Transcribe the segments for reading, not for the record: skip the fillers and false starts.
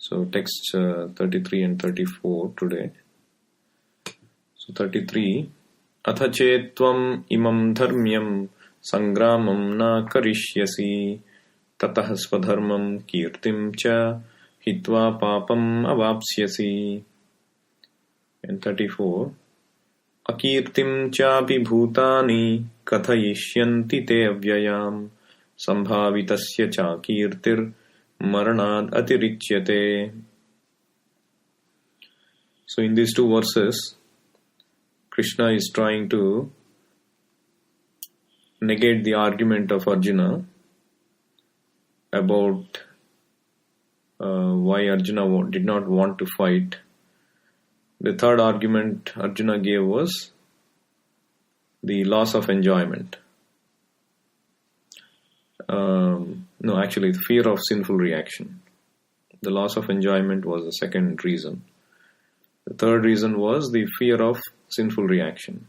So texts 33 and 34 today. So 33. Atha chetvam imam dharmyam sangramam na karishyasi tatah swadharmam kirtim cha hitva papam avapsyasi. And 34. Akirtim chapi bhutani kathayishyanti te avyayam sambhavitasya cha kirtir maranad atirichyate. So in these two verses, Krishna is trying to negate the argument of Arjuna about why Arjuna did not want to fight. The third argument Arjuna gave was the loss of enjoyment. No, actually, the fear of sinful reaction. The loss of enjoyment was the second reason. The third reason was the fear of sinful reaction.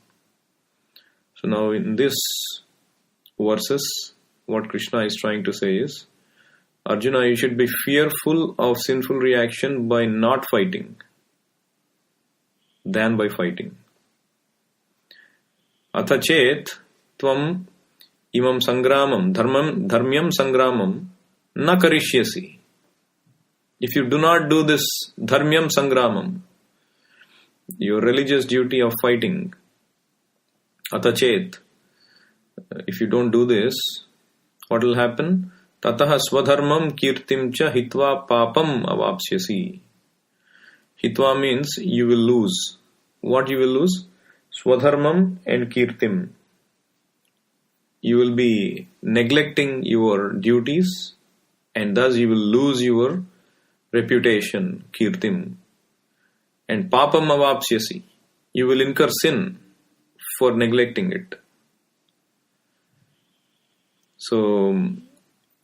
So now in this verses, what Krishna is trying to say is, Arjuna, you should be fearful of sinful reaction by not fighting than by fighting. Atha chet tvam imam sangramam dharmyam sangramam na karishyasi. If you do not do this dharmyam sangramam, your religious duty of fighting, atha chet, if you don't do this, what will happen? Tatah swadharmam kirtim cha hitva papam avapsyasi. Hitva means you will lose. What you will lose? Swadharmam and kirtim. You will be neglecting your duties and thus you will lose your reputation, kirtim. And papam avapsyasi. You will incur sin for neglecting it. So,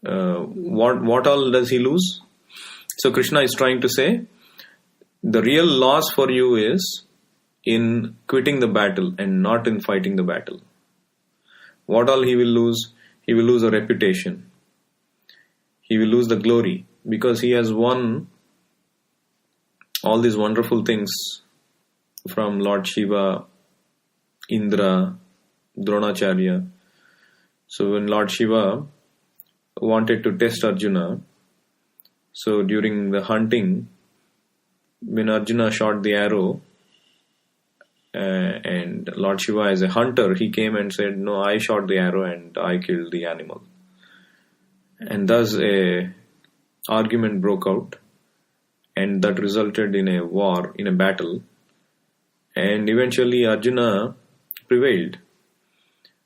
what all does he lose? So Krishna is trying to say, the real loss for you is in quitting the battle and not in fighting the battle. What all he will lose? He will lose a reputation. He will lose the glory because he has won all these wonderful things from Lord Shiva, Indra, Dronacharya. So when Lord Shiva wanted to test Arjuna, so during the hunting, when Arjuna shot the arrow, and Lord Shiva as a hunter, he came and said, no, I shot the arrow and I killed the animal. And thus a argument broke out and that resulted in a war, in a battle. And eventually Arjuna prevailed.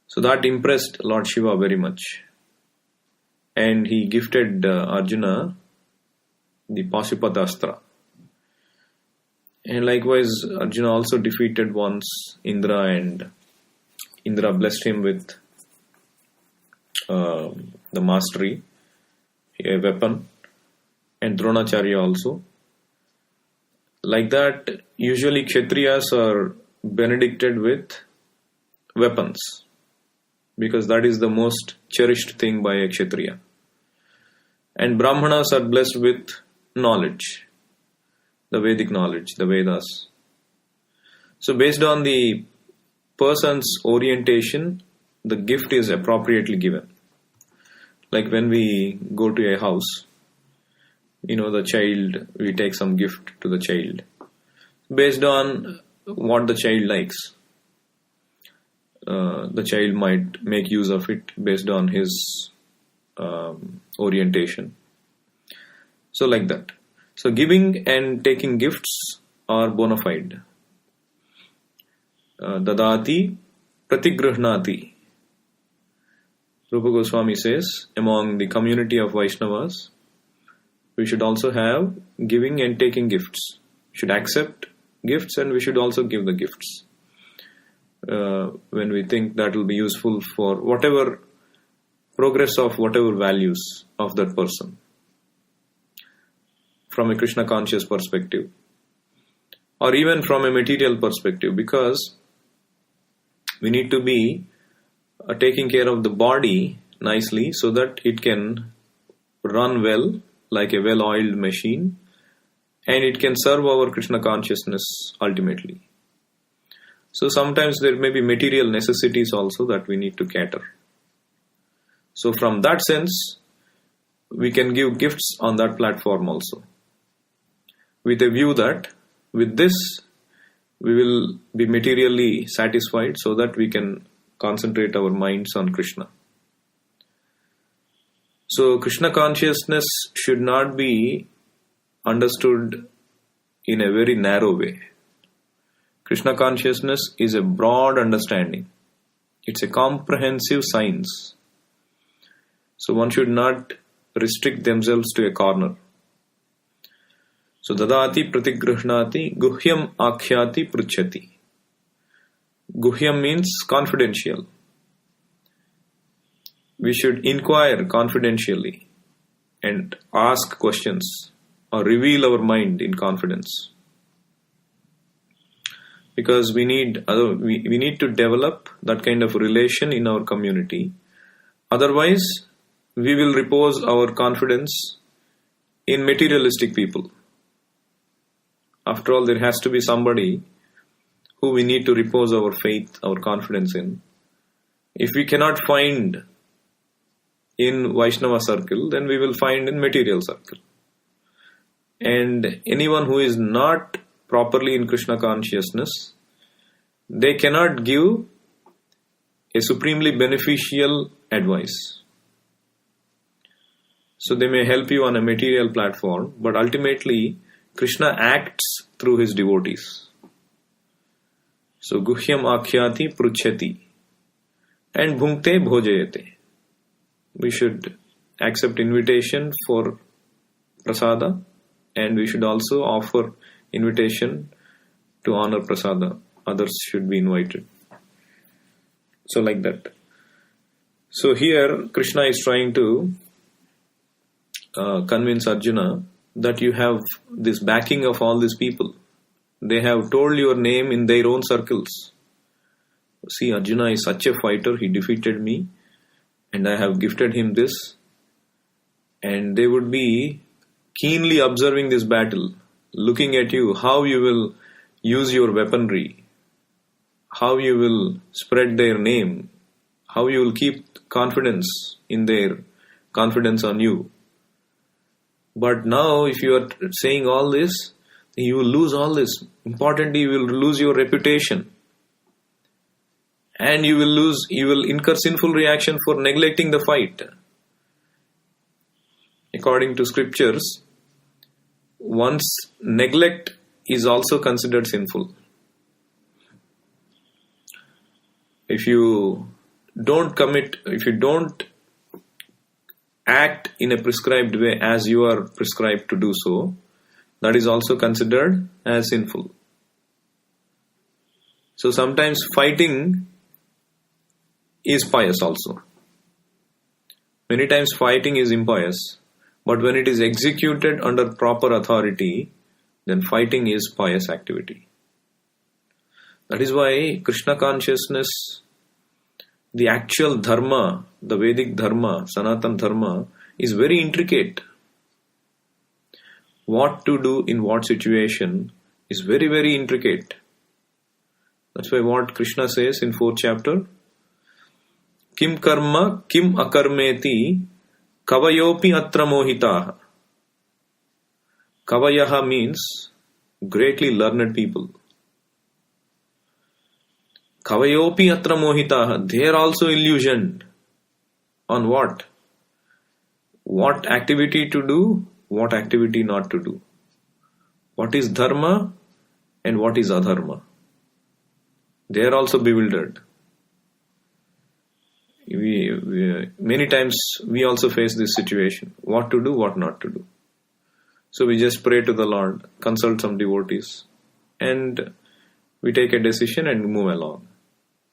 So that impressed Lord Shiva very much. And he gifted Arjuna the Pasupata Astra. And likewise, Arjuna also defeated once Indra, and Indra blessed him with the mastery, a weapon, and Dronacharya also. Like that, usually Kshatriyas are benedicted with weapons, because that is the most cherished thing by a Kshatriya. And Brahmanas are blessed with knowledge. The Vedic knowledge, the Vedas. So based on the person's orientation, the gift is appropriately given. Like when we go to a house, the child, we take some gift to the child. Based on what the child likes, the child might make use of it based on his orientation. So like that. So giving and taking gifts are bona fide. Dadati pratigruhnati. Rupa Goswami says, among the community of Vaishnavas, we should also have giving and taking gifts. We should accept gifts and we should also give the gifts. When we think that will be useful for whatever progress of whatever values of that person. From a Krishna conscious perspective, or even from a material perspective, because we need to be taking care of the body nicely so that it can run well like a well-oiled machine and it can serve our Krishna consciousness ultimately. So sometimes there may be material necessities also that we need to cater. So from that sense, we can give gifts on that platform also, with a view that with this we will be materially satisfied so that we can concentrate our minds on Krishna. So Krishna consciousness should not be understood in a very narrow way. Krishna consciousness is a broad understanding. It's a comprehensive science. So one should not restrict themselves to a corner. So dadati pratigruhnati guhyam akhyati pruchati. Guhyam means confidential. We should inquire confidentially and ask questions or reveal our mind in confidence. Because we need to develop that kind of relation in our community. Otherwise, we will repose our confidence in materialistic people. After all, there has to be somebody who we need to repose our faith, our confidence in. If we cannot find in Vaishnava circle, then we will find in material circle. And anyone who is not properly in Krishna consciousness, they cannot give a supremely beneficial advice. So they may help you on a material platform, but ultimately Krishna acts through his devotees. So guhyam akhyati pruchati and bhunkte bhojayate. We should accept invitation for prasada, and we should also offer invitation to honor prasada. Others should be invited. So like that. So here Krishna is trying to convince Arjuna that you have this backing of all these people. They have told your name in their own circles. See, Arjuna is such a fighter, he defeated me, and I have gifted him this. And they would be keenly observing this battle, looking at you, how you will use your weaponry, how you will spread their name, how you will keep confidence in their confidence on you. But now, if you are saying all this, you will lose all this. Importantly, you will lose your reputation. And you will incur sinful reaction for neglecting the fight. According to scriptures, one's neglect is also considered sinful. If you don't act in a prescribed way as you are prescribed to do so, that is also considered as sinful. So sometimes fighting is pious also. Many times fighting is impious, but when it is executed under proper authority, then fighting is pious activity. That is why Krishna consciousness, the actual dharma, the Vedic dharma, Sanatan dharma, is very intricate. What to do in what situation is very, very intricate. That's why what Krishna says in 4th chapter, Kim karma, kim akarmeti, kavayopi atra mohitaha. Kavayaha means greatly learned people. Kavayopi atra mohitaha, they are also illusioned. On what? What activity to do, what activity not to do. What is dharma and what is adharma. They are also bewildered. Many times we also face this situation. What to do, what not to do. So we just pray to the Lord, consult some devotees, and we take a decision and move along.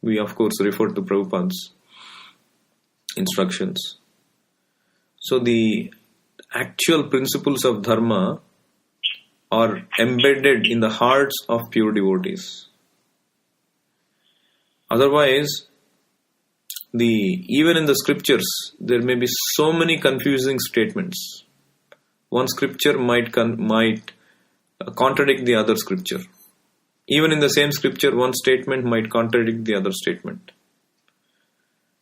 We of course refer to Prabhupada's instructions. So the actual principles of dharma are embedded in the hearts of pure devotees. Otherwise, even in the scriptures, there may be so many confusing statements. One scripture might contradict the other scripture. Even in the same scripture, one statement might contradict the other statement.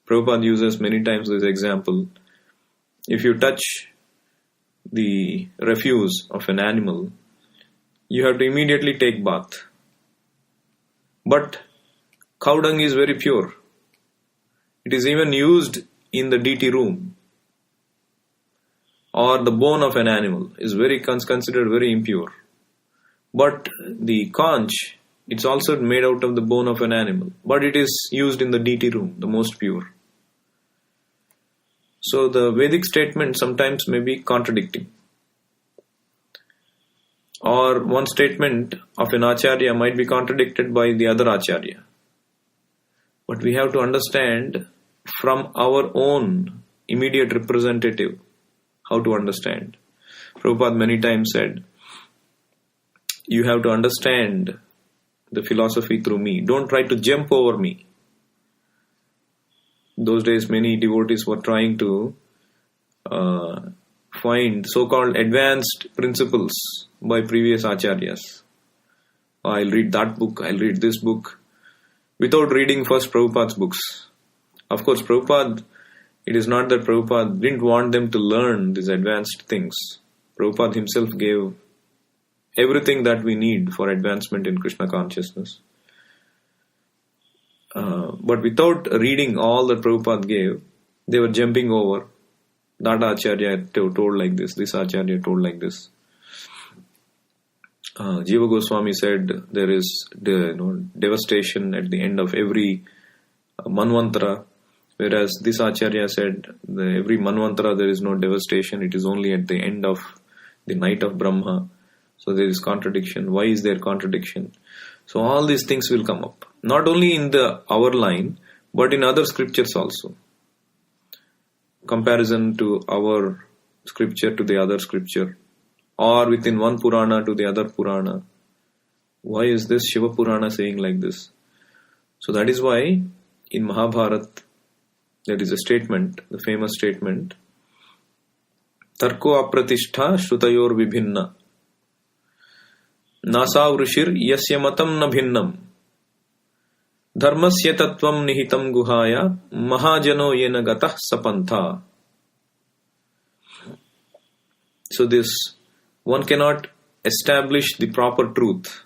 Prabhupada uses many times this example. If you touch the refuse of an animal, you have to immediately take bath. But cow dung is very pure. It is even used in the deity room. Or the bone of an animal is considered very impure. But the conch, it's also made out of the bone of an animal. But it is used in the deity room, the most pure. So the Vedic statement sometimes may be contradicting. Or one statement of an acharya might be contradicted by the other acharya. But we have to understand from our own immediate representative how to understand. Prabhupada many times said, you have to understand the philosophy through me. Don't try to jump over me. Those days many devotees were trying to find so-called advanced principles by previous acharyas. I'll read that book, I'll read this book, without reading first Prabhupada's books. Of course, Prabhupada, it is not that Prabhupada didn't want them to learn these advanced things. Prabhupada himself gave everything that we need for advancement in Krishna consciousness. But without reading all that Prabhupada gave, they were jumping over. That acharya told like this acharya told like this. Jiva Goswami said there is devastation at the end of every manvantara, whereas this acharya said every manvantara there is no devastation, it is only at the end of the night of Brahma. So there is contradiction. Why is there contradiction? So all these things will come up. Not only in our line, but in other scriptures also. Comparison to our scripture to the other scripture. Or within one Purana to the other Purana. Why is this Shiva Purana saying like this? So that is why in Mahabharata there is a statement, the famous statement, Tarko apratishtha shrutayor vibhinna. Nasa vrishir yasya matam na bhinnam. Dharmasya tattvam nihitam guhaya mahajano yena gatah sapantha. So this, one cannot establish the proper truth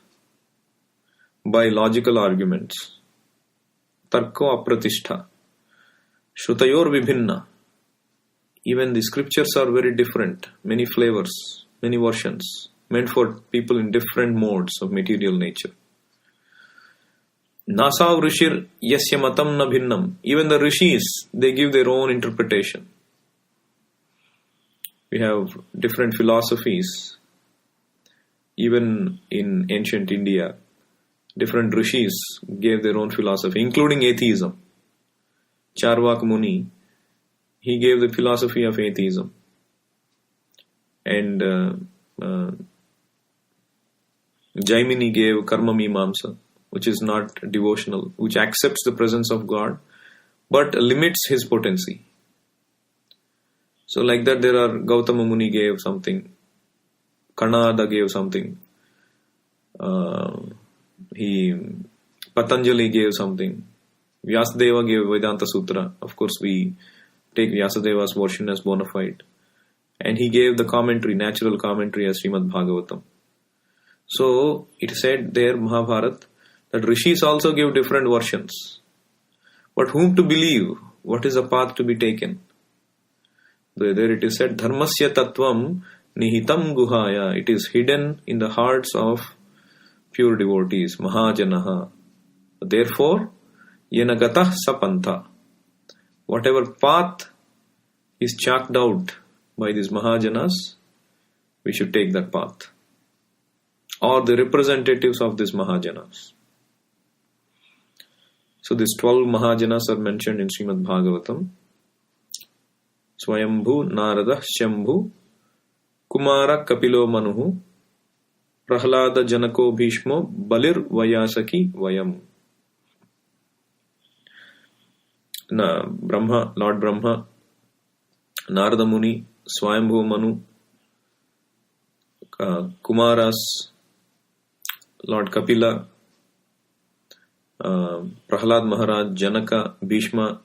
by logical arguments. Tarko apratishtha. Shrutayor vibhinna. Even the scriptures are very different. Many flavors, many versions. Meant for people in different modes of material nature. Nasa vrishir yasya matam na bhinnam. Even the rishis, they give their own interpretation. We have different philosophies. Even in ancient India, different rishis gave their own philosophy, including atheism. Charvak Muni, he gave the philosophy of atheism. And Jaimini gave Karma Mimamsa, which is not devotional, which accepts the presence of God, but limits his potency. So like that there are Gautama Muni gave something, Kanada gave something, Patanjali gave something, Vyasadeva gave Vedanta Sutra. Of course we take Vyasadeva's version as bona fide. And he gave the commentary, natural commentary as Srimad Bhagavatam. So it said there, Mahabharata, that rishis also give different versions. But whom to believe? What is the path to be taken? There it is said, Dharmasya tattvam nihitam guhaya. It is hidden in the hearts of pure devotees, Mahajanaha. Therefore, yenagatah sapantha. Whatever path is chalked out by these Mahajanas, we should take that path. Or the representatives of these Mahajanas. So these 12 Mahajanas are mentioned in Srimad Bhagavatam. Swayambhu, Narada, Shambhu, Kumara, Kapilo, Manuhu, Prahlada, Janako, Bhishmo, Balir, Vayasaki, Vayam. Brahma, Lord Brahma, Narada Muni, Swayambhu Manu, Kumaras, Lord Kapila, Prahlad Maharaj, Janaka, Bhishma,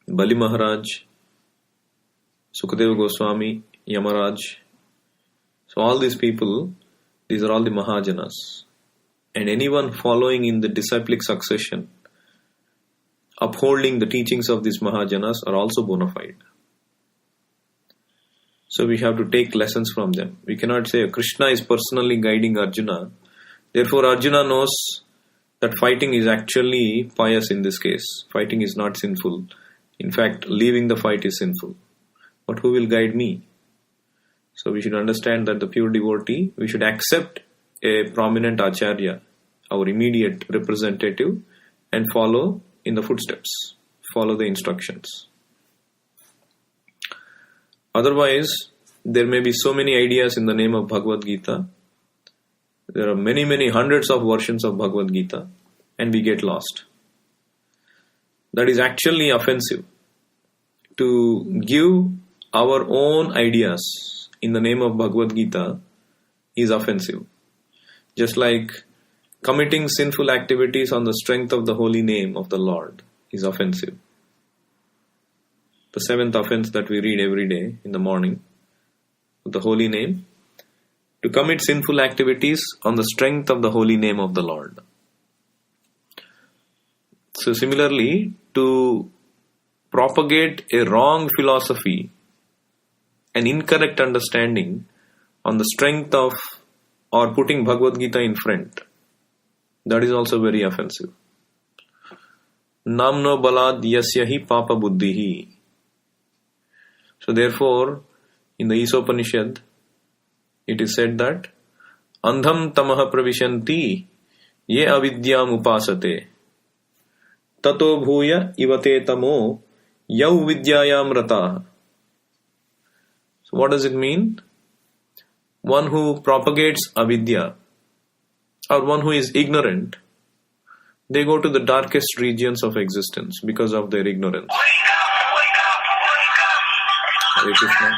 Bali Maharaj, Sukadeva Goswami, Yamaraj. So all these people, these are all the Mahajanas. And anyone following in the disciplic succession, upholding the teachings of these Mahajanas, are also bona fide. So we have to take lessons from them. We cannot say Krishna is personally guiding Arjuna. Therefore Arjuna knows that fighting is actually pious in this case. Fighting is not sinful. In fact, leaving the fight is sinful. But who will guide me? So we should understand that the pure devotee, we should accept a prominent acharya, our immediate representative, and follow in the footsteps, follow the instructions. Otherwise, there may be so many ideas in the name of Bhagavad Gita. There are many hundreds of versions of Bhagavad Gita, and we get lost. That is actually offensive. To give our own ideas in the name of Bhagavad Gita is offensive. Just like committing sinful activities on the strength of the holy name of the Lord is offensive. The seventh offense that we read every day in the morning, the holy name, to commit sinful activities on the strength of the holy name of the Lord. So similarly, to propagate a wrong philosophy, an incorrect understanding on the strength of or putting Bhagavad Gita in front, that is also very offensive. Namno balad yasyahi papa buddhihi. So therefore, in the Isopanishad, it is said that Andham tamaha pravishanti ye avidyam upasate tato bhuya ivate tamo yau vidyayam rataha. So what does it mean? One who propagates avidya, or one who is ignorant, they go to the darkest regions of existence because of their ignorance. Hare Krishna.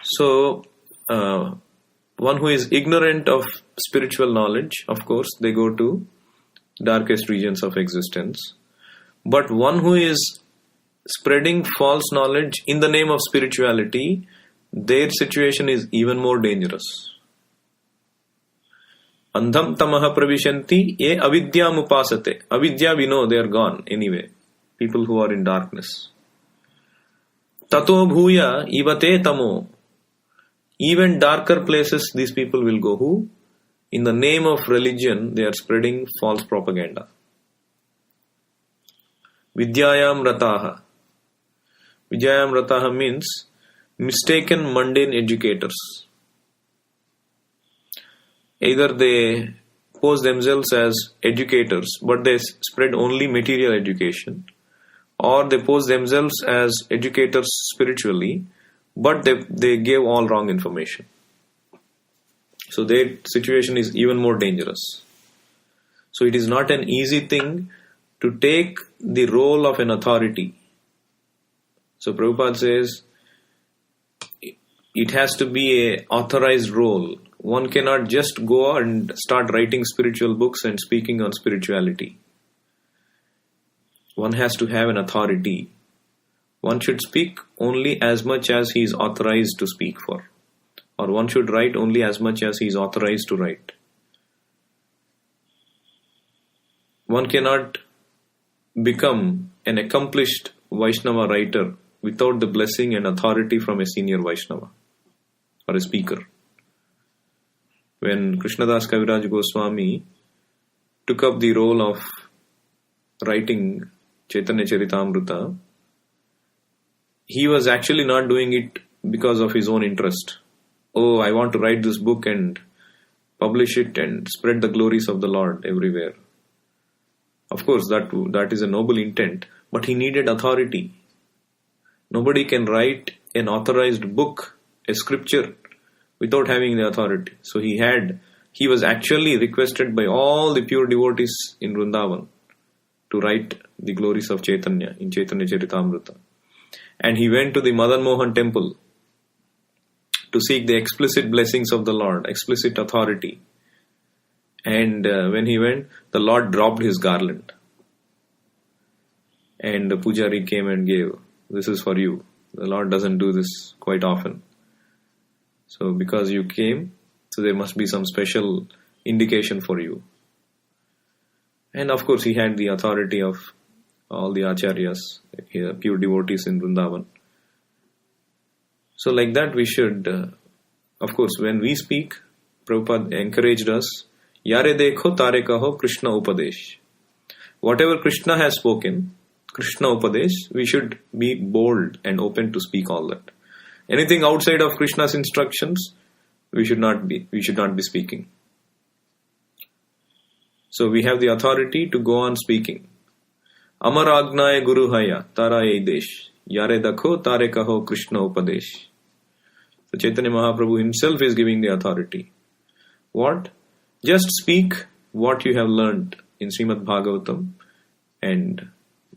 So, one who is ignorant of spiritual knowledge, of course, they go to darkest regions of existence. But one who is spreading false knowledge in the name of spirituality, their situation is even more dangerous. Andham tamaha pravishanti ye avidyam upasate. Avidya, we know they are gone anyway. People who are in darkness. Tato bhuya ivate tamo. Even darker places these people will go. Who? In the name of religion, they are spreading false propaganda. Vidyayam rataha. Vidyayam rataha means mistaken mundane educators. Either they pose themselves as educators, but they spread only material education, or they pose themselves as educators spiritually, but they gave all wrong information. So their situation is even more dangerous. So it is not an easy thing to take the role of an authority. So Prabhupada says it has to be an authorized role. One cannot just go and start writing spiritual books and speaking on spirituality. One has to have an authority. One should speak only as much as he is authorized to speak for. Or one should write only as much as he is authorized to write. One cannot become an accomplished Vaishnava writer without the blessing and authority from a senior Vaishnava or a speaker. When Krishnadas Kaviraj Goswami took up the role of writing Chaitanya Charitamrita, he was actually not doing it because of his own interest. Oh, I want to write this book and publish it and spread the glories of the Lord everywhere. Of course, that is a noble intent, but he needed authority. Nobody can write an authorized book, a scripture, without having the authority. So he was actually requested by all the pure devotees in Vrindavan to write the glories of Chaitanya in Chaitanya Charitamrita. And he went to the Madan Mohan temple to seek the explicit blessings of the Lord, explicit authority. And when he went, the Lord dropped his garland. And the Pujari came and gave, "This is for you." The Lord doesn't do this quite often. So because you came, so there must be some special indication for you. And of course he had the authority of all the acharyas, pure devotees in Vrindavan. So like that we should, of course when we speak, Prabhupada encouraged us, "Yare dekho tare kaho Krishna Upadesh." Whatever Krishna has spoken, Krishna Upadesh, we should be bold and open to speak all that. Anything outside of Krishna's instructions, we should not be speaking. So we have the authority to go on speaking. Amar Agnaya Guru Haya Tara Desh Yare Dakho Tare Kaho Krishna Upadesh. So Chaitanya Mahaprabhu himself is giving the authority. What? Just speak what you have learned in Srimad Bhagavatam and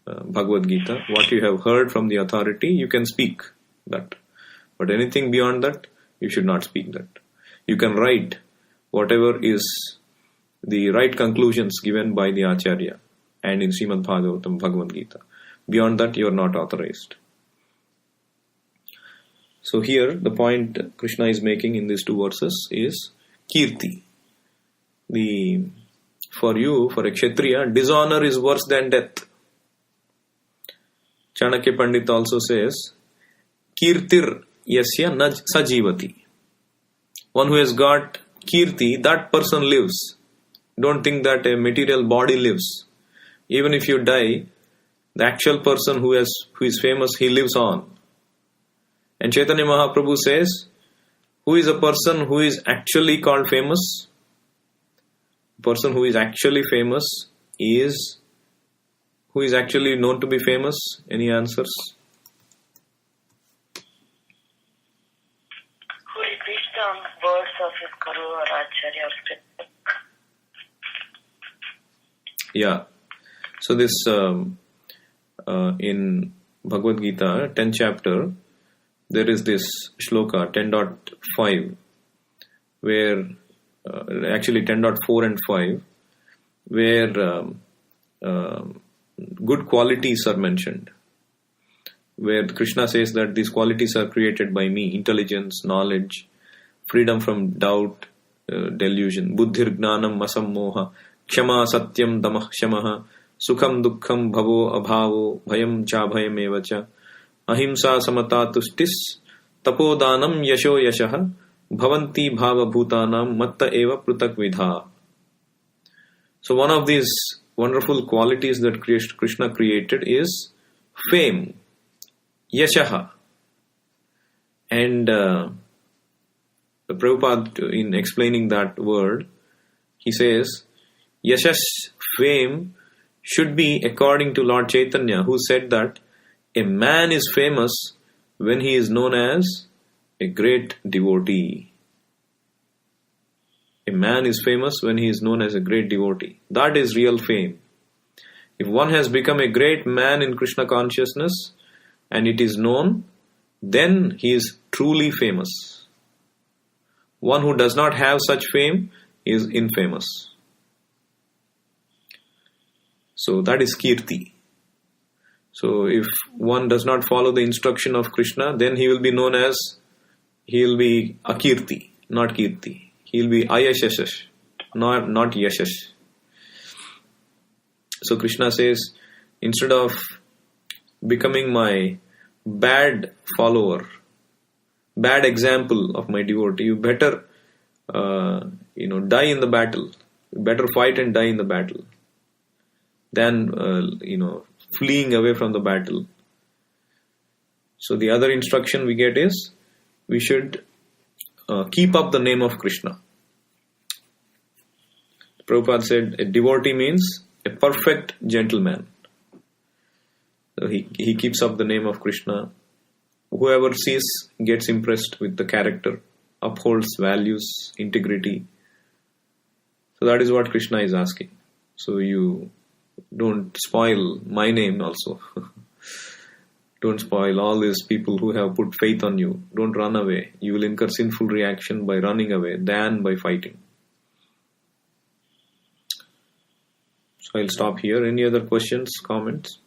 Bhagavad Gita. What you have heard from the authority, you can speak that. But anything beyond that, you should not speak that. You can write whatever is the right conclusions given by the Acharya and in Srimad Bhagavatam, Bhagavad Gita. Beyond that, you are not authorized. So here, the point Krishna is making in these two verses is Kirti. For you, for a Kshatriya, dishonor is worse than death. Chanakya Pandit also says, Kirtir yasya na sajivati. One who has got Kirti, that person lives. Don't think that a material body lives. Even if you die, the actual person who is famous, he lives on. And Chaitanya Mahaprabhu says, who is a person who is actually called famous? The person who is actually famous is, who is actually known to be famous? Any answers? Who repeats the words of his Guru or Acharya or Scripture? Yeah. So this, in Bhagavad Gita, 10th chapter, there is this shloka, 10.5, where, actually 10.4 and 5, where good qualities are mentioned. Where Krishna says that these qualities are created by me: intelligence, knowledge, freedom from doubt, delusion, buddhir gnanam masam moha, kshama satyam damah shamaha, sukham dukkham bhavo abhavo, bhayam cha bhayam evacha, ahimsa samata tustis, tapodanam yasho yashaha, bhavanti bhava bhutanam matta eva prutak vidha. So one of these wonderful qualities that Krishna created is fame, yashaha. And the Prabhupada, in explaining that word, he says, yashash, fame, should be according to Lord Chaitanya, who said that a man is famous when he is known as a great devotee. A man is famous when he is known as a great devotee. That is real fame. If one has become a great man in Krishna consciousness and it is known, then he is truly famous. One who does not have such fame is infamous. So that is Kirti. So if one does not follow the instruction of Krishna, then he will be known as, he will be Akirti, not Kirti. He will be Ayashash, not Yashash. So Krishna says, instead of becoming my bad follower, bad example of my devotee, you better die in the battle. You better fight and die in the battle than fleeing away from the battle. So the other instruction we get is, we should keep up the name of Krishna. Prabhupada said a devotee means a perfect gentleman. So he keeps up the name of Krishna. Whoever sees gets impressed with the character, upholds values, integrity. So that is what Krishna is asking. So you don't spoil my name also. Don't spoil all these people who have put faith on you. Don't run away. You will incur sinful reaction by running away than by fighting. So I'll stop here. Any other questions, comments?